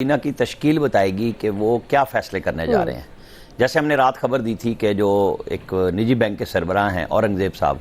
کابینہ کی تشکیل بتائے گی کہ وہ کیا فیصلے کرنے جا رہے ہیں۔ جیسے ہم نے رات خبر دی تھی کہ جو ایک نجی بینک کے سربراہ ہیں اورنگزیب صاحب،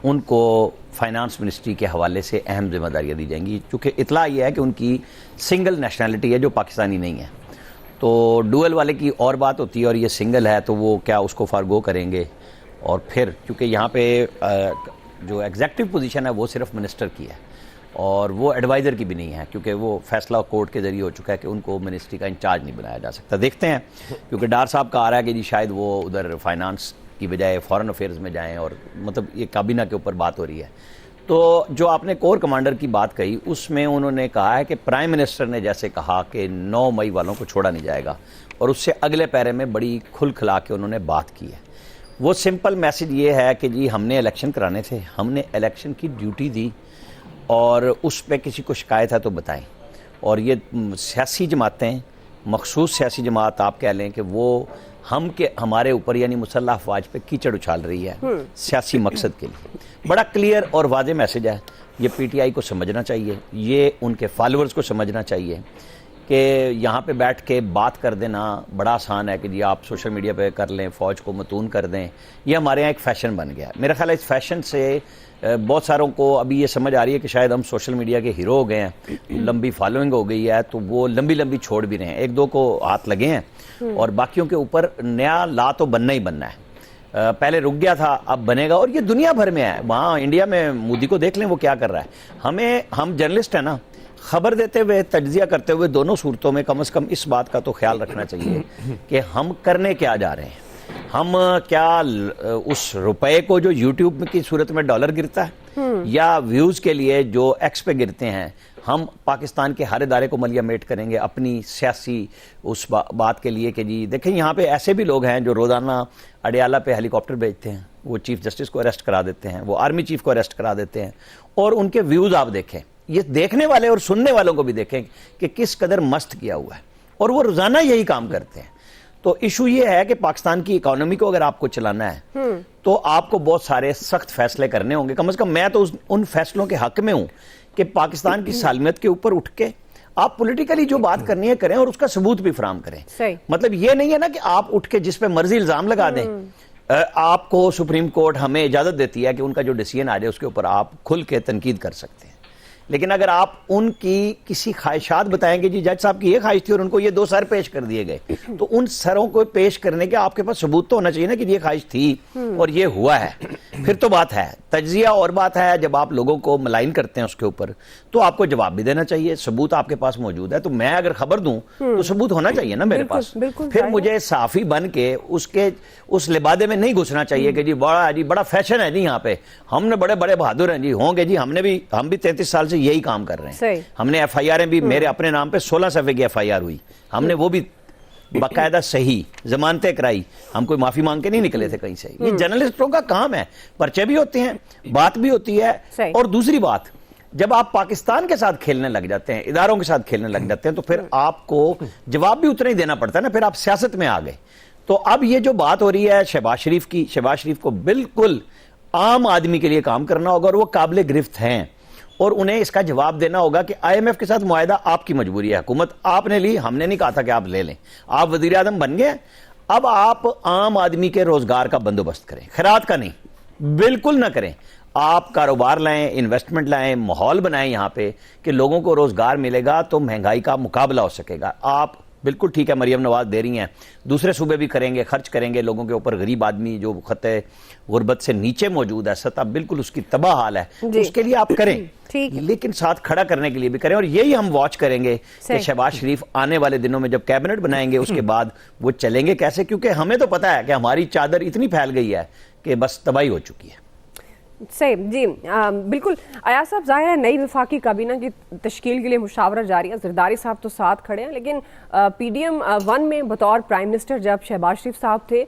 ان کو فائنانس منسٹری کے حوالے سے اہم ذمہ داریاں دی جائیں گی، چونکہ اطلاع یہ ہے کہ ان کی سنگل نیشنلٹی ہے جو پاکستانی نہیں ہے، تو ڈوئل والے کی اور بات ہوتی ہے اور یہ سنگل ہے تو وہ کیا اس کو فارگو کریں گے۔ اور پھر چونکہ یہاں پہ جو ایگزیکٹو پوزیشن ہے وہ صرف منسٹر کی ہے اور وہ ایڈوائزر کی بھی نہیں ہے، کیونکہ وہ فیصلہ کورٹ کے ذریعے ہو چکا ہے کہ ان کو منسٹری کا انچارج نہیں بنایا جا سکتا۔ دیکھتے ہیں، کیونکہ ڈار صاحب کا آ رہا ہے کہ جی شاید وہ ادھر فائنانس کی بجائے فورن افیئرز میں جائیں، اور مطلب یہ کابینہ کے اوپر بات ہو رہی ہے۔ تو جو آپ نے کور کمانڈر کی بات کہی، اس میں انہوں نے کہا ہے کہ پرائم منسٹر نے جیسے کہا کہ 9 مئی والوں کو چھوڑا نہیں جائے گا، اور اس سے اگلے پیرے میں بڑی کھل کھلا کے انہوں نے بات کی ہے۔ وہ سمپل میسج یہ ہے کہ جی ہم نے الیکشن کرانے تھے، ہم نے الیکشن کی ڈیوٹی دی، اور اس پہ کسی کو شکایت ہے تو بتائیں۔ اور یہ سیاسی جماعتیں، مخصوص سیاسی جماعت آپ کہہ لیں کہ وہ ہمارے اوپر یعنی مسلح افواج پہ کیچڑ اچھال رہی ہے سیاسی مقصد کے لیے۔ بڑا کلیئر اور واضح میسج ہے، یہ پی ٹی آئی کو سمجھنا چاہیے، یہ ان کے فالورز کو سمجھنا چاہیے کہ یہاں پہ بیٹھ کے بات کر دینا بڑا آسان ہے کہ جی آپ سوشل میڈیا پہ کر لیں، فوج کو متون کر دیں، یہ ہمارے ہاں ایک فیشن بن گیا ہے۔ میرا خیال ہے اس فیشن سے بہت ساروں کو ابھی یہ سمجھ آ رہی ہے کہ شاید ہم سوشل میڈیا کے ہیرو ہو گئے ہیں، لمبی فالوئنگ ہو گئی ہے، تو وہ لمبی چھوڑ بھی رہے ہیں، ایک دو کو ہاتھ لگے ہیں اور باقیوں کے اوپر نیا لا تو بننا ہی بننا ہے۔ پہلے رک گیا تھا، اب بنے گا، اور یہ دنیا بھر میں ہے۔ وہاں انڈیا میں مودی کو دیکھ لیں وہ کیا کر رہا ہے۔ ہم جرنلسٹ ہیں نا، خبر دیتے ہوئے، تجزیہ کرتے ہوئے دونوں صورتوں میں کم از کم اس بات کا تو خیال رکھنا چاہیے کہ ہم کرنے کیا جا رہے ہیں۔ ہم کیا اس روپے کو جو یوٹیوب کی صورت میں ڈالر گرتا ہے یا ویوز کے لیے جو ایکس پہ گرتے ہیں، ہم پاکستان کے ہر ادارے کو ملیہ میٹ کریں گے اپنی سیاسی اس بات کے لیے کہ جی دیکھیں یہاں پہ ایسے بھی لوگ ہیں جو روزانہ اڈیالہ پہ ہیلی کاپٹر بھیجتے ہیں، وہ چیف جسٹس کو اریسٹ کرا دیتے ہیں، وہ آرمی چیف کو اریسٹ کرا دیتے ہیں، اور ان کے ویوز آپ دیکھیں، یہ دیکھنے والے اور سننے والوں کو بھی دیکھیں کہ کس قدر مست کیا ہوا ہے، اور وہ روزانہ یہی کام کرتے ہیں۔ تو ایشو یہ ہے کہ پاکستان کی اکانومی کو اگر آپ کو چلانا ہے تو آپ کو بہت سارے سخت فیصلے کرنے ہوں گے۔ کم از کم میں تو ان فیصلوں کے حق میں ہوں کہ پاکستان کی سالمیت کے اوپر اٹھ کے آپ پولیٹیکلی جو بات کرنی ہے کریں، اور اس کا ثبوت بھی فراہم کریں۔ مطلب یہ نہیں ہے نا کہ آپ اٹھ کے جس پہ مرضی الزام لگا دیں۔ آپ کو سپریم کورٹ ہمیں اجازت دیتی ہے کہ ان کا جو ڈیسیژن آ جائے اس کے اوپر آپ کھل کے تنقید کر سکتے ہیں، لیکن اگر آپ ان کی کسی خواہشات بتائیں گے، جی جج صاحب کی یہ خواہش تھی اور ان کو یہ 2 سر پیش کر دیے گئے، تو ان سروں کو پیش کرنے کے آپ کے پاس ثبوت تو ہونا چاہیے نا کہ یہ خواہش تھی اور یہ ہوا ہے، پھر تو بات ہے۔ تجزیہ اور بات ہے، جب آپ لوگوں کو ملائن کرتے ہیں اس کے اوپر تو آپ کو جواب بھی دینا چاہیے، ثبوت آپ کے پاس موجود ہے۔ تو میں اگر خبر دوں تو ثبوت ہونا چاہیے نا میرے پاس، پھر مجھے صحافی بن کے اس لبادے میں نہیں گھسنا چاہیے کہ جی بڑا فیشن ہے جی یہاں پہ ہم نے بڑے بہادر ہیں جی، ہوں گے جی، ہم بھی 33 سال سے یہی کام کر رہے ہیں۔ ہم نے ایف آئی آریں بھی، میرے اپنے نام پہ 16 صفحے کی ایف آئی آر ہوئی، ہم نے وہ بھی باقاعدہ صحیح ضمانتیں کرائی، ہم کوئی معافی مانگ کے نہیں نکلے تھے کہیں سے۔ یہ جرنلسٹوں کا کام ہے، پرچے بھی ہوتے ہیں، بات بھی ہوتی ہے۔ اور دوسری بات، جب آپ پاکستان کے ساتھ کھیلنے لگ جاتے ہیں، اداروں کے ساتھ کھیلنے لگ جاتے ہیں، تو پھر آپ کو جواب بھی اتنا ہی دینا پڑتا ہے نا، پھر آپ سیاست میں آ گئے۔ تو اب یہ جو بات ہو رہی ہے شہباز شریف کی، شہباز شریف کو بالکل عام آدمی کے لیے کام کرنا ہوگا، اور وہ قابل گرفت ہیں، اور انہیں اس کا جواب دینا ہوگا کہ آئی ایم ایف کے ساتھ معاہدہ آپ کی مجبوری ہے، حکومت آپ نے لی، ہم نے نہیں کہا تھا کہ آپ لے لیں، آپ وزیر اعظم بن گئے، اب آپ عام آدمی کے روزگار کا بندوبست کریں، خیرات کا نہیں، بالکل نہ کریں۔ آپ کاروبار لائیں، انویسٹمنٹ لائیں، ماحول بنائیں یہاں پہ کہ لوگوں کو روزگار ملے گا تو مہنگائی کا مقابلہ ہو سکے گا۔ آپ بالکل ٹھیک ہے، مریم نواز دے رہی ہیں، دوسرے صوبے بھی کریں گے، خرچ کریں گے لوگوں کے اوپر، غریب آدمی جو خطے غربت سے نیچے موجود ہے، سطح بالکل اس کی تباہ حال ہے، اس کے لیے آپ کریں، لیکن ساتھ کھڑا کرنے کے لیے بھی کریں۔ اور یہی ہم واچ کریں گے کہ شہباز شریف آنے والے دنوں میں جب کیبنٹ بنائیں گے اس کے بعد وہ چلیں گے کیسے، کیونکہ ہمیں تو پتہ ہے کہ ہماری چادر اتنی پھیل گئی ہے کہ بس تباہی ہو چکی ہے۔ صحیح جی، بالکل ایاز صاحب، ظاہر ہے نئی وفاقی کابینہ کی تشکیل کے لیے مشاورہ جاری ہے، زرداری صاحب تو ساتھ کھڑے ہیں، لیکن پی ڈی ایم 1 میں بطور پرائم منسٹر جب شہباز شریف صاحب تھے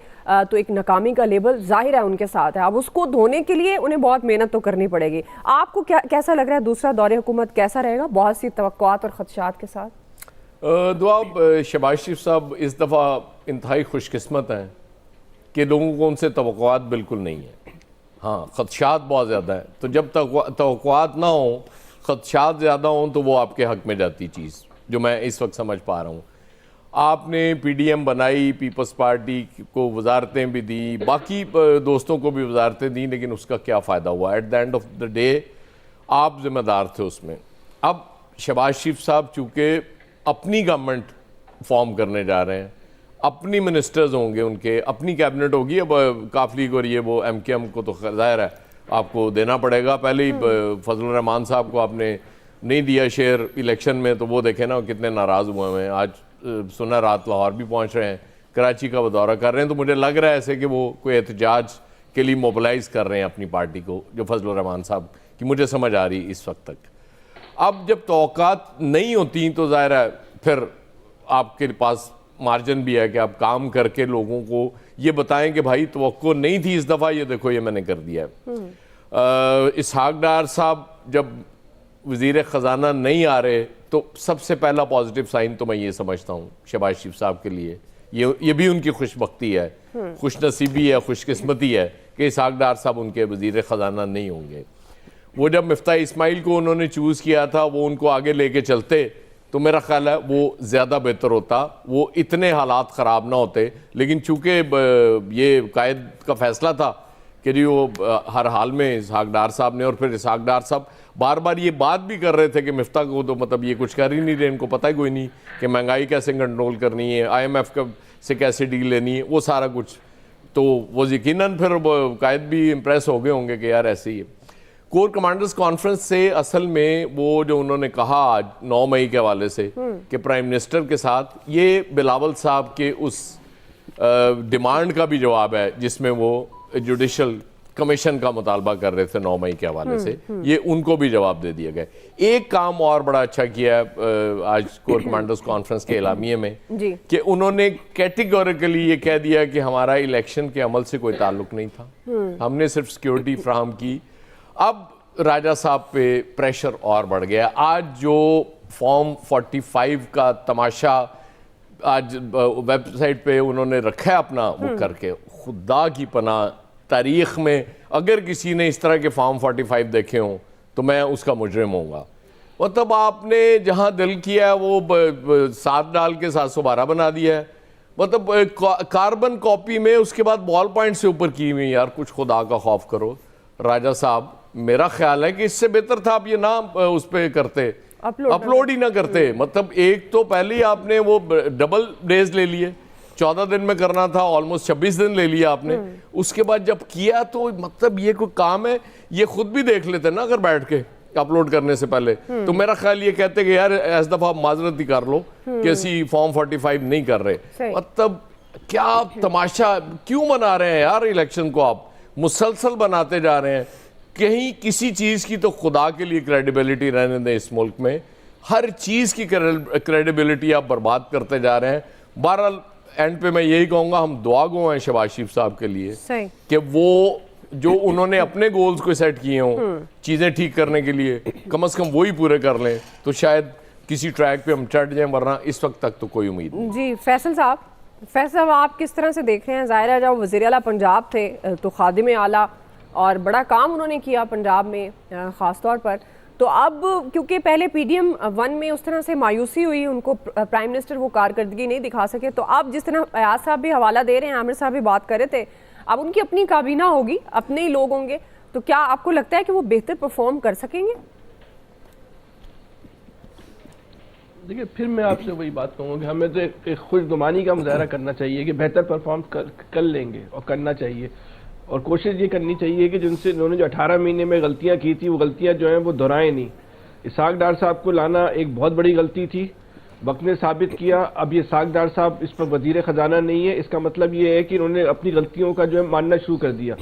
تو ایک ناکامی کا لیبل ظاہر ہے ان کے ساتھ ہے، اب اس کو دھونے کے لیے انہیں بہت محنت تو کرنی پڑے گی۔ آپ کو کیسا لگ رہا ہے دوسرا دور حکومت کیسا رہے گا، بہت سی توقعات اور خدشات کے ساتھ؟ دواب، شہباز شریف صاحب اس دفعہ انتہائی خوش قسمت ہیں کہ لوگوں کو ان سے توقعات بالکل نہیں ہیں۔ ہاں، خدشات بہت زیادہ ہیں، تو جب توقعات نہ ہوں، خدشات زیادہ ہوں، تو وہ آپ کے حق میں جاتی چیز۔ جو میں اس وقت سمجھ پا رہا ہوں. آپ نے پی ڈی ایم بنائی, پیپلز پارٹی کو وزارتیں بھی دیں, باقی دوستوں کو بھی وزارتیں دیں, لیکن اس کا کیا فائدہ ہوا؟ At the end of the day آپ ذمہ دار تھے اس میں. اب شہباز شریف صاحب چونکہ اپنی گورنمنٹ فارم کرنے جا رہے ہیں, اپنی منسٹرز ہوں گے, ان کے اپنی کیبنٹ ہوگی. اب کاف لیگ اور یہ وہ ایم کے ایم کو تو ظاہر ہے آپ کو دینا پڑے گا. پہلے ہی فضل الرحمان صاحب کو آپ نے نہیں دیا شیئر الیکشن میں, تو وہ دیکھیں نا کتنے ناراض ہوئے ہیں. آج سنا رات لاہور بھی پہنچ رہے ہیں, کراچی کا دورہ کر رہے ہیں, تو مجھے لگ رہا ہے ایسے کہ وہ کوئی احتجاج کے لیے موبلائز کر رہے ہیں اپنی پارٹی کو, جو فضل الرحمان صاحب کی مجھے سمجھ آ رہی اس وقت تک. اب جب توقعات نہیں ہوتی تو ظاہر ہے پھر آپ کے پاس مارجن بھی ہے کہ آپ کام کر کے لوگوں کو یہ بتائیں کہ بھائی توقع نہیں تھی اس دفعہ, یہ دیکھو یہ میں نے کر دیا ہے. اسحاق ڈار صاحب جب وزیر خزانہ نہیں آ رہے تو سب سے پہلا پازیٹیو سائن تو میں یہ سمجھتا ہوں شہباز شریف صاحب کے لیے, یہ بھی ان کی خوش بختی ہے, خوش نصیبی ہے, خوش قسمتی ہے کہ اسحاق ڈار صاحب ان کے وزیر خزانہ نہیں ہوں گے. وہ جب مفتاح اسماعیل کو انہوں نے چوز کیا تھا, وہ ان کو آگے لے کے چلتے تو میرا خیال ہے وہ زیادہ بہتر ہوتا, وہ اتنے حالات خراب نہ ہوتے. لیکن چونکہ یہ قائد کا فیصلہ تھا کہ جی وہ ہر حال میں اسحاق ڈار صاحب نے, اور پھر اسحاق ڈار صاحب بار بار یہ بات بھی کر رہے تھے کہ مفتاح کو تو مطلب یہ کچھ کر ہی نہیں رہے, ان کو پتہ ہی کوئی نہیں کہ مہنگائی کیسے کنٹرول کرنی ہے, آئی ایم ایف سے کیسے ڈیل لینی ہے, وہ سارا کچھ. تو وہ یقیناً پھر قائد بھی امپریس ہو گئے ہوں گے کہ یار ایسے ہی ہے. کور کمانڈرز کانفرنس سے اصل میں وہ جو انہوں نے کہا آج 9 مئی کے حوالے سے کہ پرائم منسٹر کے ساتھ, یہ بلاول صاحب کے اس ڈیمانڈ کا بھی جواب ہے جس میں وہ جوڈیشل کمیشن کا مطالبہ کر رہے تھے 9 مئی کے حوالے سے, یہ ان کو بھی جواب دے دیا گیا. ایک کام اور بڑا اچھا کیا ہے آج کور کمانڈرز کانفرنس کے اعلامیے میں کہ انہوں نے کیٹیگوریکلی یہ کہہ دیا کہ ہمارا الیکشن کے عمل سے کوئی تعلق نہیں تھا, ہم نے صرف سیکیورٹی فراہم کی. اب راجہ صاحب پہ پریشر اور بڑھ گیا. آج جو فارم 45 کا تماشا آج ویب سائٹ پہ انہوں نے رکھا ہے اپنا وہ کر کے, خدا کی پناہ تاریخ میں اگر کسی نے اس طرح کے فارم 45 دیکھے ہوں تو میں اس کا مجرم ہوں گا. مطلب آپ نے جہاں دل کیا وہ 7 ڈال کے 712 بنا دیا ہے. مطلب کاربن کاپی میں اس کے بعد بال پوائنٹ سے اوپر کی ہوئی. یار کچھ خدا کا خوف کرو راجہ صاحب. میرا خیال ہے کہ اس سے بہتر تھا آپ یہ نہ اس پہ کرتے, اپلوڈ ہی نہ کرتے. مطلب ایک تو پہلے ہی آپ نے وہ ڈبل ڈیز لے لیے, 14 دن میں کرنا تھا, آلموسٹ 26 دن لے لیا آپ نے. اس کے بعد جب کیا تو مطلب یہ کوئی کام ہے, یہ خود بھی دیکھ لیتے نا اگر بیٹھ کے اپلوڈ کرنے سے پہلے, تو میرا خیال یہ کہتے کہ یار اس دفعہ معذرت ہی کر لو کہ ایسی فارم 45 نہیں کر رہے. مطلب کیا تماشا کیوں بنا رہے ہیں یار الیکشن کو, آپ مسلسل بناتے جا رہے ہیں. کہیں کسی چیز کی تو خدا کے لیے کریڈیبلٹی رہنے دیں اس ملک میں, ہر چیز کی کریڈیبلٹی آپ برباد کرتے جا رہے ہیں. بہرحال اینڈ پہ میں یہی کہوں گا ہم دعا گو ہیں شہباز شریف صاحب کے لیے کہ وہ جو انہوں نے اپنے گولز کو سیٹ کیے ہوں چیزیں ٹھیک کرنے کے لیے, کم از کم وہی پورے کر لیں تو شاید کسی ٹریک پہ ہم چڑھ جائیں, ورنہ اس وقت تک تو کوئی امید نہیں. جی فیصل صاحب آپ کس طرح سے دیکھ رہے ہیں؟ ظاہر ہے جب وزیر اعلیٰ پنجاب تھے تو خادم اعلیٰ اور بڑا کام انہوں نے کیا پنجاب میں خاص طور پر, تو اب کیونکہ پہلے پی ڈی ایم 1 میں اس طرح سے مایوسی ہوئی, ان کو پرائم منسٹر وہ کارکردگی نہیں دکھا سکے, تو اب جس طرح ایاز صاحب بھی حوالہ دے رہے ہیں, عامر صاحب بھی بات کر رہے تھے, اب ان کی اپنی کابینہ ہوگی, اپنے ہی لوگ ہوں گے, تو کیا آپ کو لگتا ہے کہ وہ بہتر پرفارم کر سکیں گے؟ دیکھیں پھر میں آپ سے وہی بات کہوں گا کہ ہمیں تو ایک خوش گمانی کا مظاہرہ کرنا چاہیے کہ بہتر پرفارم کر لیں گے, اور کرنا چاہیے, اور کوشش یہ کرنی چاہیے کہ انہوں نے جو 18 مہینے میں غلطیاں کی تھی وہ غلطیاں جو ہیں وہ دہرائیں نہیں. اسحاق ڈار صاحب کو لانا ایک بہت بڑی غلطی تھی, وقت نے ثابت کیا. اب یہ اسحاق ڈار صاحب اس پر وزیر خزانہ نہیں ہے, اس کا مطلب یہ ہے کہ انہوں نے اپنی غلطیوں کا جو ہے ماننا شروع کر دیا.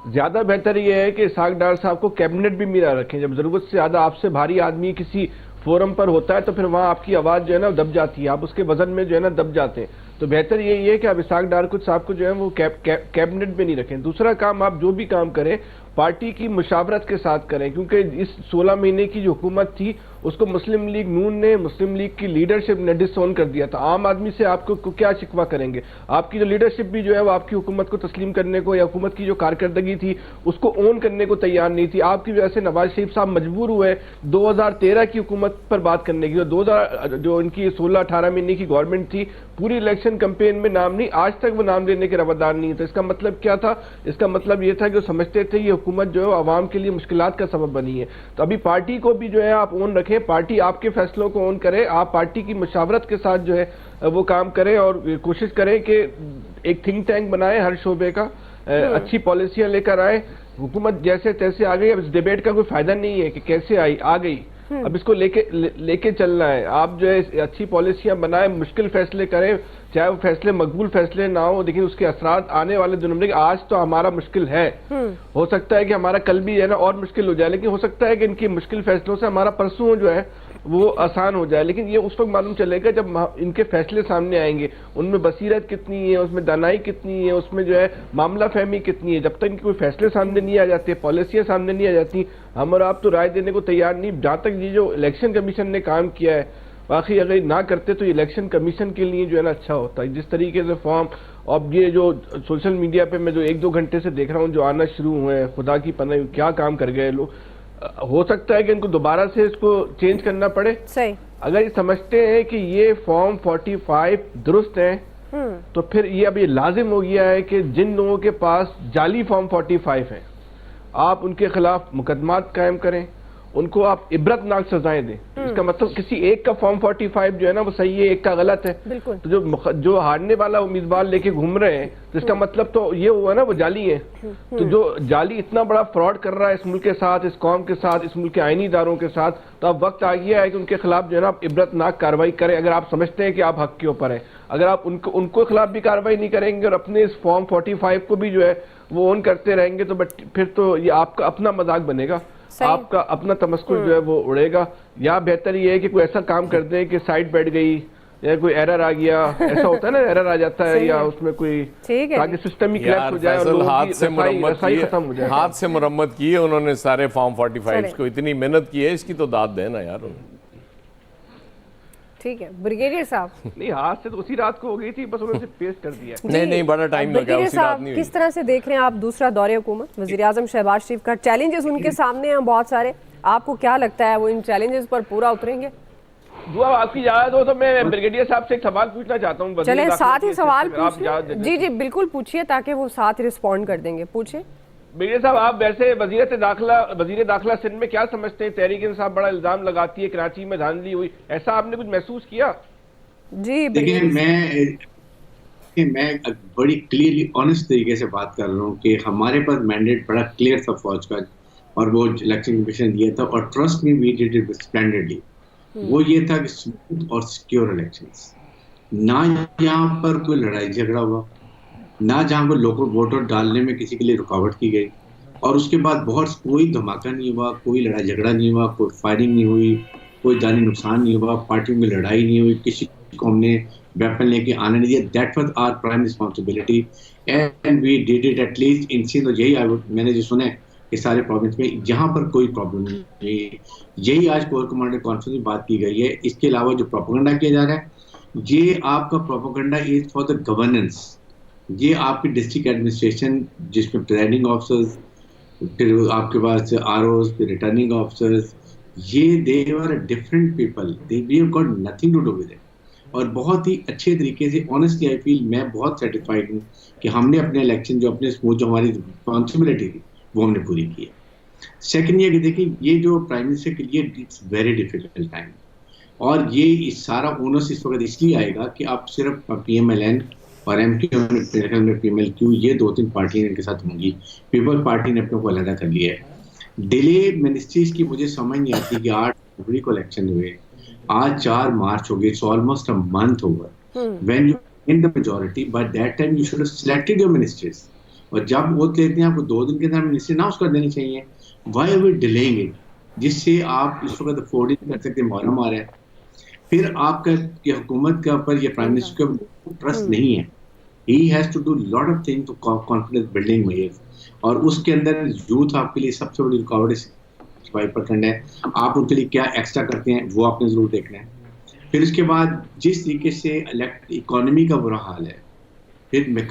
زیادہ بہتر یہ ہے کہ اسحاق ڈار صاحب کو کیبنٹ بھی ملا رکھیں. جب ضرورت سے زیادہ آپ سے بھاری آدمی کسی فورم پر ہوتا ہے تو پھر وہاں آپ کی آواز جو ہے نا دب جاتی ہے, آپ اس کے وزن میں جو ہے نا دب جاتے ہیں. تو بہتر یہی ہے کہ آپ اسحاق ڈار کچھ صاحب کو جو ہے وہ کیبنٹ میں نہیں رکھیں. دوسرا کام آپ جو بھی کام کریں پارٹی کی مشاورت کے ساتھ کریں, کیونکہ اس 16 مہینے کی جو حکومت تھی اس کو مسلم لیگ نون نے, مسلم لیگ کی لیڈرشپ نے ڈس اون کر دیا تھا. عام آدمی سے آپ کو کیا شکوہ کریں گے؟ آپ کی جو لیڈرشپ بھی جو ہے وہ آپ کی حکومت کو تسلیم کرنے کو یا حکومت کی جو کارکردگی تھی اس کو اون کرنے کو تیار نہیں تھی. آپ کی وجہ سے نواز شریف صاحب مجبور ہوئے 2013 کی حکومت پر بات کرنے کی. جو ان کی 16-18 مہینے کی گورنمنٹ تھی, پوری الیکشن کمپین میں نام نہیں, آج تک وہ نام لینے کے روادار نہیں تھا. اس کا مطلب کیا تھا؟ اس کا مطلب یہ تھا کہ وہ سمجھتے تھے یہ حکومت جو ہے عوام کے لیے مشکلات کا سبب بنی ہے. تو ابھی پارٹی کو بھی جو ہے آپ اون رکھیں, پارٹی آپ کے فیصلوں کو اون کرے, آپ پارٹی کی مشاورت کے ساتھ جو ہے وہ کام کریں اور کوشش کریں کہ ایک تھنک ٹینک بنائے ہر شعبے کا, اچھی پالیسیاں لے کر آئے. حکومت جیسے تیسے آ گئی, اب اس ڈیبیٹ کا کوئی فائدہ نہیں ہے کہ کیسے آ گئی, اب اس کو لے کے چلنا ہے. آپ جو ہے اچھی پالیسیاں بنائیں, مشکل فیصلے کریں, چاہے وہ فیصلے مقبول فیصلے نہ ہو, لیکن اس کے اثرات آنے والے دنوں میں, آج تو ہمارا مشکل ہے, ہو سکتا ہے کہ ہمارا کل بھی ہے نا اور مشکل ہو جائے, لیکن ہو سکتا ہے کہ ان کی مشکل فیصلوں سے ہمارا پرسوں جو ہے وہ آسان ہو جائے. لیکن یہ اس وقت معلوم چلے گا جب ان کے فیصلے سامنے آئیں گے, ان میں بصیرت کتنی ہے, اس میں دانائی کتنی ہے, اس میں جو ہے معاملہ فہمی کتنی ہے. جب تک ان کے کوئی فیصلے سامنے نہیں آ جاتے, پالیسیاں سامنے نہیں آ جاتی, ہم اور آپ تو رائے دینے کو تیار نہیں. جہاں تک یہ جو الیکشن کمیشن نے کام کیا ہے, باقی اگر نہ کرتے تو الیکشن کمیشن کے لیے جو ہے نا اچھا ہوتا ہے. جس طریقے سے فارم, اب یہ جو سوشل میڈیا پہ میں جو 1-2 گھنٹے سے دیکھ رہا ہوں جو آنا شروع ہوئے ہیں, خدا کی پناہ کیا کام کر گئے لوگ. ہو سکتا ہے کہ ان کو دوبارہ سے اس کو چینج کرنا پڑے. صحیح. اگر یہ سمجھتے ہیں کہ یہ فارم 45 درست ہیں تو پھر یہ اب یہ لازم ہو گیا ہے کہ جن لوگوں کے پاس جعلی فارم 45 ہیں آپ ان کے خلاف مقدمات قائم کریں, ان کو آپ عبرتناک سزائیں دیں. اس کا مطلب کسی ایک کا فارم 45 جو ہے نا وہ صحیح ہے, ایک کا غلط ہے. تو جو ہارنے والا امیدوار لے کے گھوم رہے ہیں تو اس کا مطلب تو یہ ہوا نا وہ جعلی ہیں. تو جو جعلی اتنا بڑا فراڈ کر رہا ہے اس ملک کے ساتھ, اس قوم کے ساتھ, اس ملک کے آئینی اداروں کے ساتھ, تو اب وقت آ گیا ہے کہ ان کے خلاف جو ہے نا آپ عبرتناک کارروائی کریں. اگر آپ سمجھتے ہیں کہ آپ حق کے اوپر ہیں, اگر آپ ان کو خلاف بھی کارروائی نہیں کریں گے اور اپنے اس فارم 45 کو بھی جو ہے وہ اون کرتے رہیں گے تو پھر تو یہ آپ کا اپنا مذاق بنے گا, آپ کا اپنا تمسکر جو ہے وہ اڑے گا. یا بہتر یہ ہے کہ کوئی ایسا کام کر دیں کہ سائٹ بیٹھ گئی یا کوئی ایرر آ گیا, ایسا ہوتا ہے نا, ایرر آ جاتا ہے یا اس میں کوئی, تاکہ سسٹم ہی کریکٹ ہو جائے اور لوگوں کی رسائی ختم ہو جائے. ہاتھ سے مرمت کی ہے انہوں نے سارے فارم 45 کو, اتنی محنت کی ہے, اس کی تو داد دیں نا یار. ٹھیک ہے بریگیڈیئر صاحب. نہیں, ہاتھ سے تو اسی رات کو ہو گئی تھی, بس انہوں نے پیش کر دیا. نہیں بڑا ٹائم لگا, اسی رات نہیں ہوئی. کس طرح سے دیکھ رہے ہیں آپ دوسرا دورہ حکومت وزیراعظم شہباز شریف کا؟ چیلنجز ان کے سامنے ہیں بہت سارے, آپ کو کیا لگتا ہے وہ ان چیلنجز پر پورا اتریں گے؟ دعا آپ کی اجازت ہو تو میں بریگیڈیئر صاحب سے ایک سوال پوچھنا چاہتا ہوں. چلیں ساتھ ہی سوال پوچھیں. جی بالکل پوچھیے تاکہ وہ ساتھ رسپونڈ کر دیں گے. پوچھیں. بریگیڈیئر صاحب, آپ ویسے وزیر داخلہ سندھ میں کیا سمجھتے ہیں؟ تحریک انصاف بڑا الزام لگاتی ہے کراچی میں دھاندلی ہوئی, ایسا آپ نے کچھ محسوس کیا؟ جی دیکھیں, میں بڑی کلیئرلی آنیسٹ طریقے سے بات کر رہا ہوں کہ ہمارے پاس مینڈیٹ بڑا کلیئر تھا فوج کا, اور وہ الیکشن کمیشن دیا تھا, اور trust me we did it splendidly. وہ یہ تھا کہ اسموتھ اور سیکیور الیکشنز, نہ یہاں پر کوئی لڑائی جھگڑا ہوا, نہ جہاں پر لوکل ووٹر ڈالنے میں کسی کے لیے رکاوٹ کی گئی, اور اس کے بعد کوئی دھماکہ نہیں ہوا, کوئی لڑائی جھگڑا نہیں ہوا, کوئی فائرنگ نہیں ہوئی, کوئی جانی نقصان نہیں ہوا, پارٹیوں میں لڑائی نہیں ہوئی, کسی کو ہم نے ویپن لے کے آنے نہیں دیا. That was our prime responsibility and we did it at least in Sindh. اور یہی میں نے جو سنا ہے کہ سارے پروونس میں جہاں پر کوئی پرابلم نہیں, یہی آج کور کمانڈر کانفرنس میں بات کی گئی ہے. اس کے علاوہ جو پروپیگنڈا کیا جا رہا ہے, یہ آپ کا propaganda is for the governance. یہ آپ کی ڈسٹرکٹ ایڈمنسٹریشن جس میں پریزائڈنگ آفیسرز, پھر آپ کے پاس آر اوز, پھر ریٹرننگ آفیسرز, یہ they are different people, we have got nothing to do with it. اور بہت ہی اچھے طریقے سے آنیسٹلی آئی فیل میں بہت سیٹسفائڈ ہوں کہ ہم نے اپنے الیکشن جو ہماری رسپانسبلٹی تھی وہ ہم نے پوری کی ہے. سیکنڈ یہ کہ دیکھیں, یہ جو پرائم منسٹر کے لیے اٹس ویری ڈیفیکلٹ ٹائم, اور یہ سارا اونس اس وقت اس لیے آئے گا کہ آپ صرف پی ایم ایل این اور M Q P M L Q, یہ 2-3 پارٹیاں ان کے ساتھ ہوں گی. پیپل پارٹی نے اپنے کو علیحدہ کر لیا ہے. ڈیلے منسٹریز کی مجھے سمجھ نہیں آتی کہ 8 فروری کو الیکشن ہوئے, آج 4 مارچ ہو گئے, it's almost a month over. When you in the majority by that time you should have selected your ministries, اور جب ووٹ لیتے ہیں آپ کو 2 دن کے اندر منسٹری اناؤنس کر دینی چاہیے. وائی آر وی ڈیلیئنگ اٹ, جس سے آپ اس وقت افورڈ نہیں کر سکتے, محرم آ رہا ہے. پھر آپ کا یہ حکومت کے اوپر، یہ پرائم منسٹر کے اوپر ٹرسٹ نہیں ہے. He has to do lot of thing to confidence building میں. اور اس کے اندر یوتھ آپ کے لیے سب سے بڑی رکاوٹ 5% ہے. آپ ان کے لیے کیا ایکسٹرا کرتے ہیں وہ آپ نے ضرور دیکھنا ہے. پھر اس کے بعد جس طریقے سے اکانومی کا برا حال ہے، پھر میں